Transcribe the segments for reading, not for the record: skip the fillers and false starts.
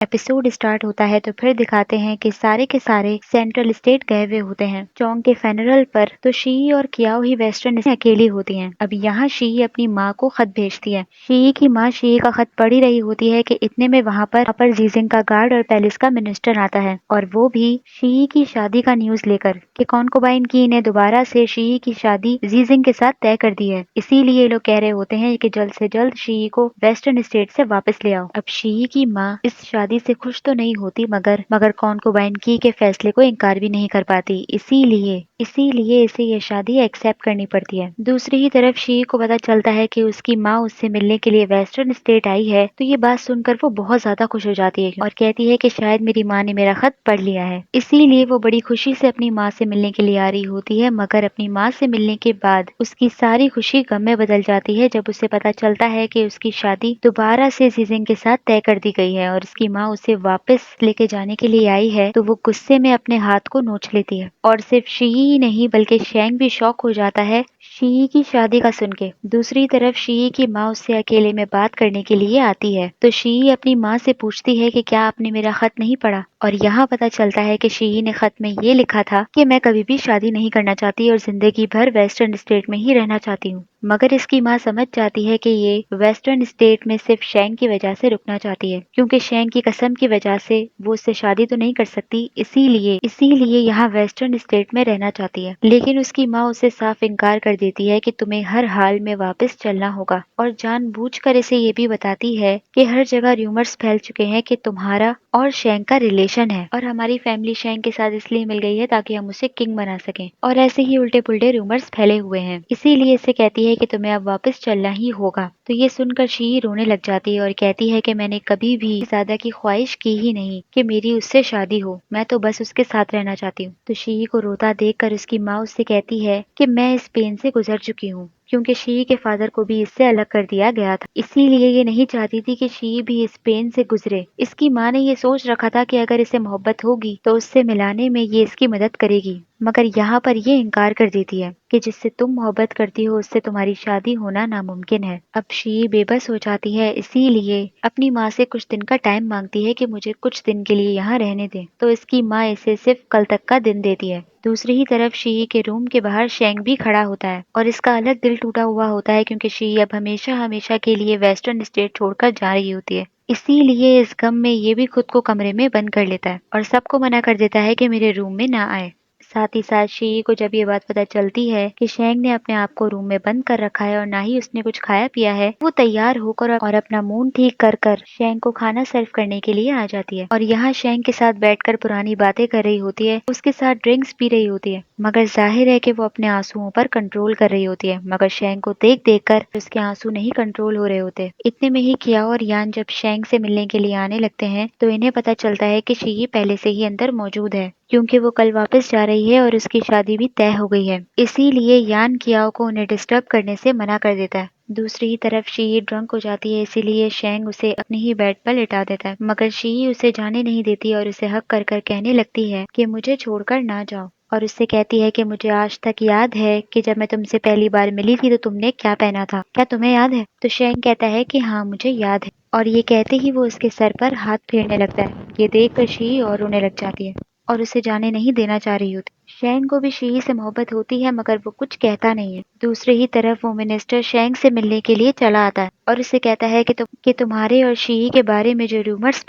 Episode start होता है तो फिर दिखाते हैं कि सारे के सारे सेंट्रल स्टेट गए हुए होते हैं चोंग के फेनरल पर। तो शी और कियाओ ही वेस्टर्न से अकेली होती हैं। अब यहाँ शी अपनी माँ को खत भेजती है। शी की माँ शी का खत पढ़ ही रही होती है कि इतने में वहाँ पर जीजिंग का गार्ड और पैलेस का मिनिस्टर आता है, और वो भी शी की शादी का न्यूज लेकर कि कॉन्कोबाइन की ने दोबारा से शी की शादी जीजिंग के साथ तय कर दी है। इसीलिए लोग कह रहे होते हैं कि जल्द से जल्द शी को वेस्टर्न स्टेट से वापस ले आओ। अब शी की माँ इस शादी से खुश तो नहीं होती, मगर कॉन्कोबाइन की के फैसले को इनकार भी नहीं कर पाती। इसीलिए इसे ये शादी एक्सेप्ट करनी पड़ती है। दूसरी ही तरफ शी को पता चलता है कि उसकी माँ उससे मिलने के लिए वेस्टर्न स्टेट आई है, तो ये बात सुनकर वो बहुत ज्यादा खुश हो जाती है और कहती है कि शायद मेरी माँ ने मेरा खत पढ़ लिया है। इसीलिए वो बड़ी खुशी से अपनी माँ से मिलने के लिए आ रही होती है, मगर अपनी माँ से मिलने के बाद उसकी सारी खुशी गम में बदल जाती है जब उसे पता चलता है कि उसकी शादी दोबारा से जीजिंग के साथ तय कर दी गई है और उसकी माँ उसे वापस लेके जाने के लिए आई है। तो वो गुस्से में अपने हाथ को नोच लेती है। और सिर्फ शी ही नहीं बल्कि शेंग भी शॉक हो जाता है शी की शादी का सुन के। दूसरी तरफ शी की माँ उससे अकेले में बात करने के लिए आती है, तो शी अपनी माँ से पूछती है कि क्या आपने मेरा खत नहीं पढ़ा। और यहाँ पता चलता है कि शी ने खत में ये लिखा था कि मैं कभी भी शादी नहीं करना चाहती और जिंदगी भर वेस्टर्न स्टेट में ही रहना चाहती हूँ। मगर इसकी माँ समझ जाती है कि ये वेस्टर्न स्टेट में सिर्फ शेंग की वजह से रुकना चाहती है, क्योंकि शेंग की कसम की वजह से वो उससे शादी तो नहीं कर सकती, इसीलिए यहाँ वेस्टर्न स्टेट में रहना चाहती है। लेकिन उसकी माँ उसे साफ इनकार कर देती है कि तुम्हें हर हाल में वापस चलना होगा, और जानबूझकर इसे ये भी बताती है कि हर जगह रूमर्स फैल चुके हैं कि तुम्हारा और शेंग का रिलेशन है, और हमारी फैमिली शेंग के साथ इसलिए मिल गई है ताकि हम उसे किंग बना सकें। और ऐसे ही उल्टे पुल्टे रूमर्स फैले हुए हैं, इसीलिए इसे कहती है कि तुम्हें अब वापस चलना ही होगा। तो ये सुनकर शी रोने लग जाती है और कहती है कि मैंने कभी भी ज्यादा की ख्वाहिश की ही नहीं कि मेरी उससे शादी हो, मैं तो बस उसके साथ रहना चाहती हूँ। तो शी को रोता देखकर उसकी माँ उससे कहती है कि मैं इस पेन से गुजर चुकी हूँ, क्योंकि शी के फादर को भी इससे अलग कर दिया गया था, इसीलिए ये नहीं चाहती थी कि शी भी इस पेन से गुजरे। इसकी माँ ने ये सोच रखा था कि अगर इसे मोहब्बत होगी तो उससे मिलाने में ये इसकी मदद करेगी, मगर यहाँ पर ये इनकार कर देती है कि जिससे तुम मोहब्बत करती हो उससे तुम्हारी शादी होना नामुमकिन है। अब शी बेबस हो जाती है, इसीलिए अपनी माँ से कुछ दिन का टाइम मांगती है कि मुझे कुछ दिन के लिए यहाँ रहने दे। तो इसकी माँ इसे सिर्फ कल तक का दिन देती है। दूसरी ही तरफ शी के रूम के बाहर शेंग भी खड़ा होता है और इसका अलग दिल टूटा हुआ होता है, क्योंकि शी अब हमेशा हमेशा के लिए वेस्टर्न स्टेट छोड़कर जा रही होती है। इसीलिए इस गम में ये भी खुद को कमरे में बंद कर लेता है और सबको मना कर देता है कि मेरे रूम में ना आए। साथ ही साथ शी को जब ये बात पता चलती है कि शेंग ने अपने आप को रूम में बंद कर रखा है और ना ही उसने कुछ खाया पिया है, वो तैयार होकर और अपना मूड ठीक कर शेंग को खाना सर्व करने के लिए आ जाती है। और यहाँ शेंग के साथ बैठकर पुरानी बातें कर रही होती है, उसके साथ ड्रिंक्स पी रही होती है, मगर जाहिर है कि वो अपने आंसुओं पर कंट्रोल कर रही होती है। मगर शेंग को देख देख कर उसके आंसू नहीं कंट्रोल हो रहे होते। इतने में ही कियाओ और यान जब शेंग से मिलने के लिए आने लगते हैं तो इन्हें पता चलता है कि शी पहले से ही अंदर मौजूद है, क्योंकि वो कल वापस जा रही है और उसकी शादी भी तय हो गई है। इसीलिए यान कियाओ को उन्हें डिस्टर्ब करने से मना कर देता है। दूसरी तरफ शी ड्रंक हो जाती है, इसीलिए शेंग उसे अपने ही बेड पर लिटा देता है, मगर शी उसे जाने नहीं देती और उसे हक कर कर कहने लगती है कि मुझे छोड़कर ना जाओ, और उससे कहती है कि मुझे आज तक याद है कि जब मैं तुमसे पहली बार मिली थी तो तुमने क्या पहना था, क्या तुम्हें याद है। तो शेंग कहता है कि हाँ मुझे याद है, और ये कहते ही वो उसके सर पर हाथ फेरने लगता है। ये देख कर शी और रोने लग जाती है और उसे जाने नहीं देना चाह रही होती। शेंग को भी शी से मोहब्बत होती है, मगर वो कुछ कहता नहीं है। दूसरी ही तरफ वो मिनिस्टर शेंग से मिलने के लिए चला आता है और उसे कहता है कि तुम्हारे और शी के बारे में जो रूमर्स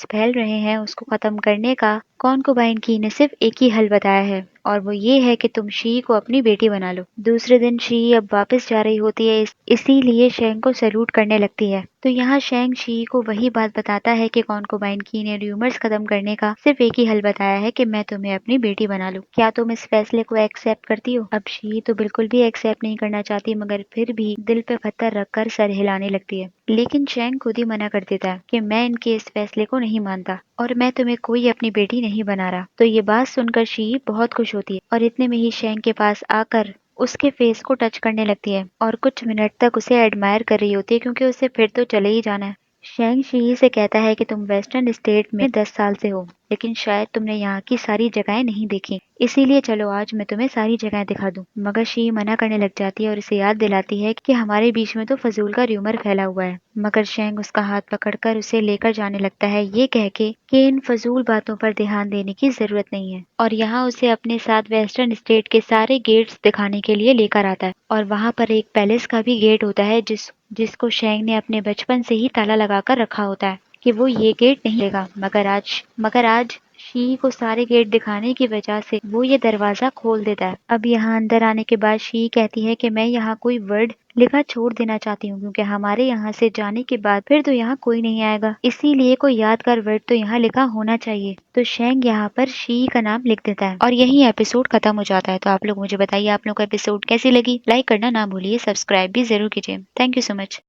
फैल रहे हैं उसको खत्म करने का कॉन्कोबाइन की ने सिर्फ एक ही हल बताया है, और वो ये है कि तुम शी को अपनी बेटी बना लो। दूसरे दिन शी अब वापस जा रही होती है, इसीलिए शेंग को सैल्यूट करने लगती है। तो यहाँ शेंग शी को वही बात बताता है कि कॉन्कोबाइन की ने रूमर्स खत्म करने का सिर्फ एक ही हल बताया है कि मैं तुम्हें अपनी बेटी बना लूं। क्या तुम इस फैसले को एक्सेप्ट करती हो। अब शी तो बिल्कुल भी एक्सेप्ट नहीं करना चाहती, मगर फिर भी दिल पे पत्थर रखकर सर हिलाने लगती है। लेकिन शेंग खुद ही मना कर देता है कि मैं इनके इस फैसले को नहीं मानता और मैं तुम्हें कोई अपनी बेटी नहीं बना रहा। तो ये बात सुनकर शी बहुत खुश होती है और इतने में ही शेंग के पास आकर उसके फेस को टच करने लगती है और कुछ मिनट तक उसे एडमायर कर रही होती है, क्योंकि उसे फिर तो चले ही जाना है। शेंग शी से कहता है कि तुम वेस्टर्न स्टेट में 10 साल से हो लेकिन शायद तुमने यहाँ की सारी जगहें नहीं देखी, इसीलिए चलो आज मैं तुम्हें सारी जगहें दिखा दूं। मगर शी मना करने लग जाती है और उसे याद दिलाती है कि हमारे बीच में तो फजूल का र्यूमर फैला हुआ है। मगर शेंग उसका हाथ पकड़कर उसे लेकर जाने लगता है, ये कह के कि इन फजूल बातों पर ध्यान देने की जरूरत नहीं है, और यहाँ उसे अपने साथ वेस्टर्न स्टेट के सारे गेट्स दिखाने के लिए लेकर आता है। और वहाँ पर एक पैलेस का भी गेट होता है जिसको शेंग ने अपने बचपन से ही ताला लगाकर रखा होता है कि वो ये गेट नहीं लेगा। मगर आज शी को सारे गेट दिखाने की वजह से वो ये दरवाजा खोल देता है। अब यहाँ अंदर आने के बाद शी कहती है कि मैं यहाँ कोई वर्ड लिखा छोड़ देना चाहती हूँ, क्योंकि हमारे यहाँ से जाने के बाद फिर तो यहाँ कोई नहीं आएगा, इसीलिए कोई यादगार वर्ड तो यहाँ लिखा होना चाहिए। तो शेंग यहाँ पर शी का नाम लिख देता है और यही एपिसोड खत्म हो जाता है। तो आप लोग मुझे बताइए आप लोग को एपिसोड कैसी लगी। लाइक करना ना भूलिए, सब्सक्राइब भी जरूर कीजिए। Thank you so much.